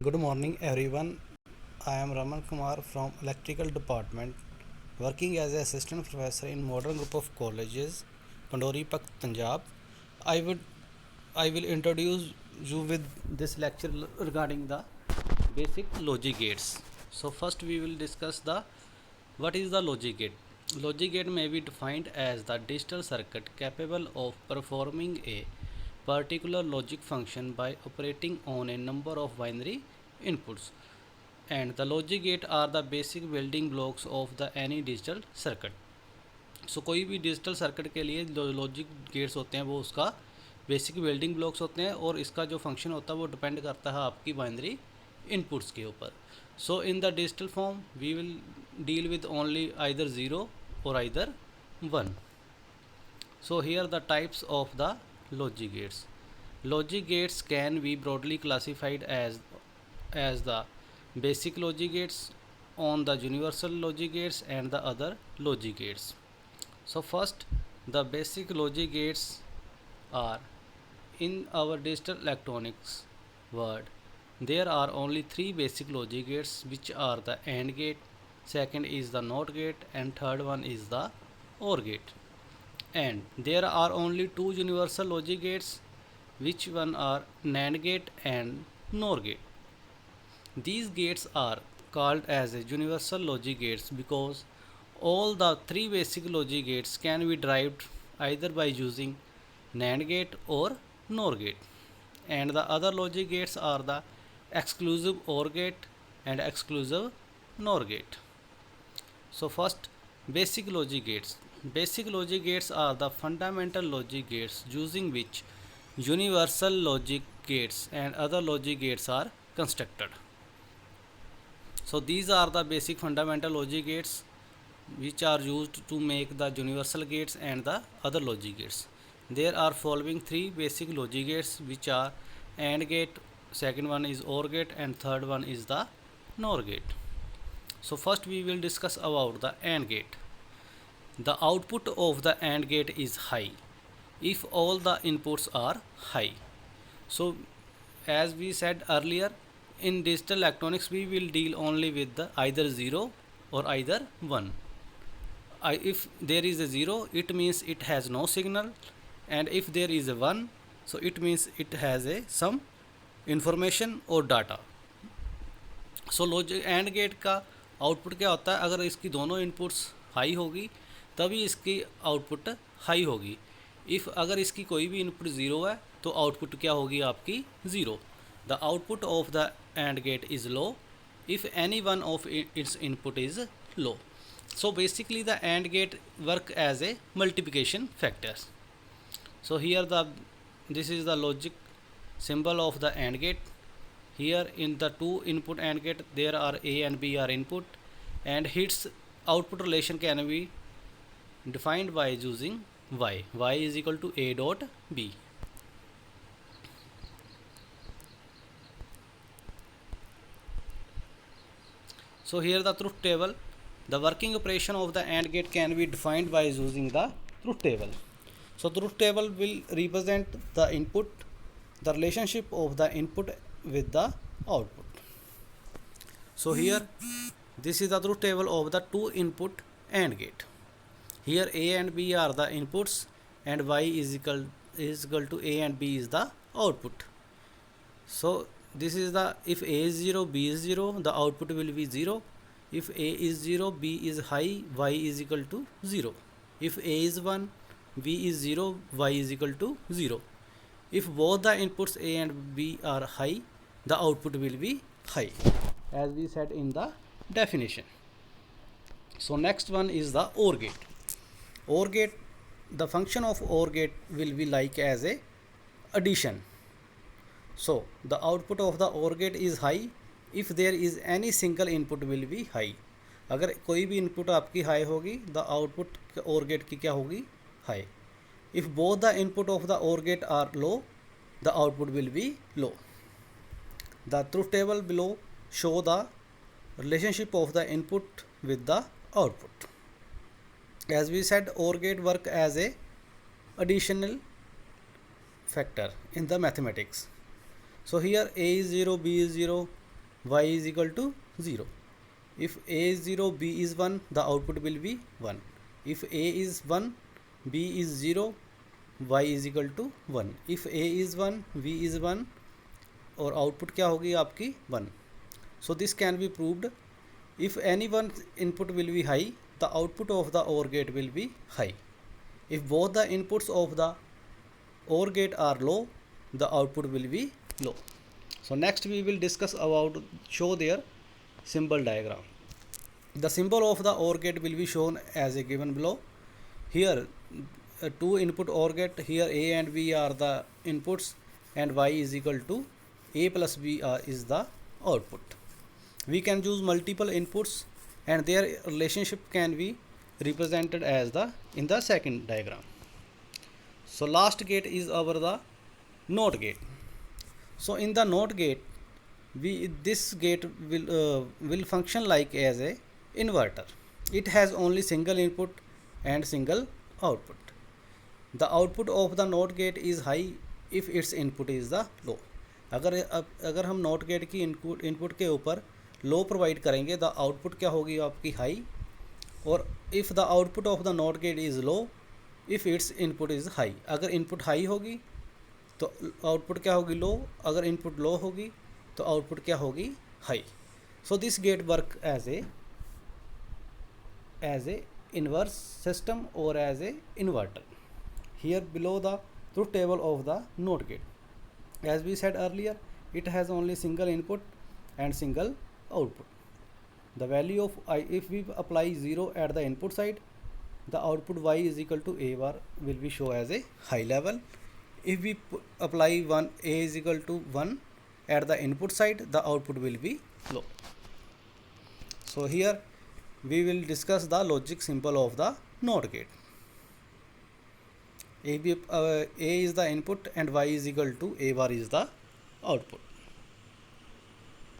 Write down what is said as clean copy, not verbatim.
Good morning everyone. I am Raman Kumar from Electrical Department working as an assistant professor in Modern Group of Colleges, Pandori Pak, Punjab. I would I will introduce you with this lecture regarding the basic logic gates. So first we will discuss the what is the logic gate. Logic gate may be defined as the digital circuit capable of performing a particular logic function by operating on a number of binary inputs, and the logic gate are the basic building blocks of the any digital circuit. सो कोई भी digital circuit के लिए जो logic gates होते हैं वो उसका basic building blocks होते हैं, और इसका जो फंक्शन होता है वो डिपेंड करता है आपकी बाइनरी इनपुट्स के ऊपर. So in the digital form we will deal with only either zero और either one. So here the types of the logic gates. Logic gates can be broadly classified as the basic logic gates, on the universal logic gates, and the other logic gates. So first, the basic logic gates are, in our digital electronics world, there are only three basic logic gates, which are the AND gate, second is the NOT gate, and third one is the OR gate. And there are only two universal logic gates, which one are NAND gate and NOR gate. These gates are called as a universal logic gates because all the three basic logic gates can be derived either by using NAND gate or NOR gate, and the other logic gates are the exclusive OR gate and exclusive NOR gate. So first, basic logic gates. Basic logic gates are the fundamental logic gates using which universal logic gates and other logic gates are constructed. So these are the basic fundamental logic gates which are used to make the universal gates and the other logic gates. There are following three basic logic gates, which are AND gate, second one is OR gate, and third one is the NOR gate. So first we will discuss about the AND gate. The output of the AND gate is high if all the inputs are high. So as we said earlier, in digital electronics we will deal only with the either 0 or either 1. If there is a 0, it means it has no signal, and if there is a 1, so it means it has a some information or data. So logic AND gate का output क्या होता है, अगर इसकी दोनों inputs high होगी तभी इसकी आउटपुट हाई होगी. इफ़ अगर इसकी कोई भी इनपुट ज़ीरो है तो आउटपुट क्या होगी आपकी zero. The output of the AND gate is low if any one of its input is low. So basically the AND gate work as a multiplication factor. So here this is the logic symbol of the AND gate. Here in the two input AND gate there are A and B are input, and its output relation can be defined by using Y. Y is equal to A dot B. So here the truth table. The working operation of the AND gate can be defined by using the truth table. So truth table will represent the input, the relationship of the input with the output. So here this is the truth table of the two input AND gate. Here A and B are the inputs, and Y is equal to A and B is the output. So this is the, if A is 0, B is 0, the output will be 0. If A is 0, B is high, Y is equal to 0. If A is 1, B is 0, Y is equal to 0. If both the inputs A and B are high, the output will be high, as we said in the definition. So next one is the OR gate. OR gate, the function of OR gate will be like as a addition. So the output of the OR gate is high if there is any single input will be high. अगर कोई भी input आपकी high होगी, the output OR gate की क्या होगी, high. If both the input of the OR gate are low, the output will be low. The truth table below show the relationship of the input with the output. As we said, OR gate work as a additional factor in the mathematics. So here A is 0, B is 0, y is equal to 0. If a is 0, b is 1, the output will be 1. If a is 1, b is 0, y is equal to 1. If a is 1, b is 1, और output क्या होगी आपकी 1. So this can be proved. If any one input will be high, the output of the OR gate will be high. If both the inputs of the OR gate are low, the output will be low. So next we will discuss about show their symbol diagram. The symbol of the OR gate will be shown as a given below. Here two input OR gate, here A and B are the inputs and y is equal to a plus b is the output. We can use multiple inputs and their relationship can be represented as in the second diagram. So last gate is our the NOT gate. So in the NOT gate, this gate will function like as a inverter. It has only single input and single output. The output of the NOT gate is high if its input is the low. अगर हम not gate की input के ऊपर लो provide करेंगे, the output क्या होगी आपकी high. और if the output of the not gate is low if it's input is high. अगर इनपुट हाई होगी तो आउटपुट क्या होगी लो, अगर इनपुट लो होगी तो आउटपुट क्या होगी high. So this gate work as a inverse system और as a inverter. Here below the truth table of the not gate. As we said earlier, it has only single input and single output. The value of I, if we apply 0 at the input side, the output y is equal to a bar will be shown as a high level. If we apply 1, a is equal to 1 at the input side, the output will be low. So here we will discuss the logic symbol of the NOT gate. A is the input and y is equal to a bar is the output.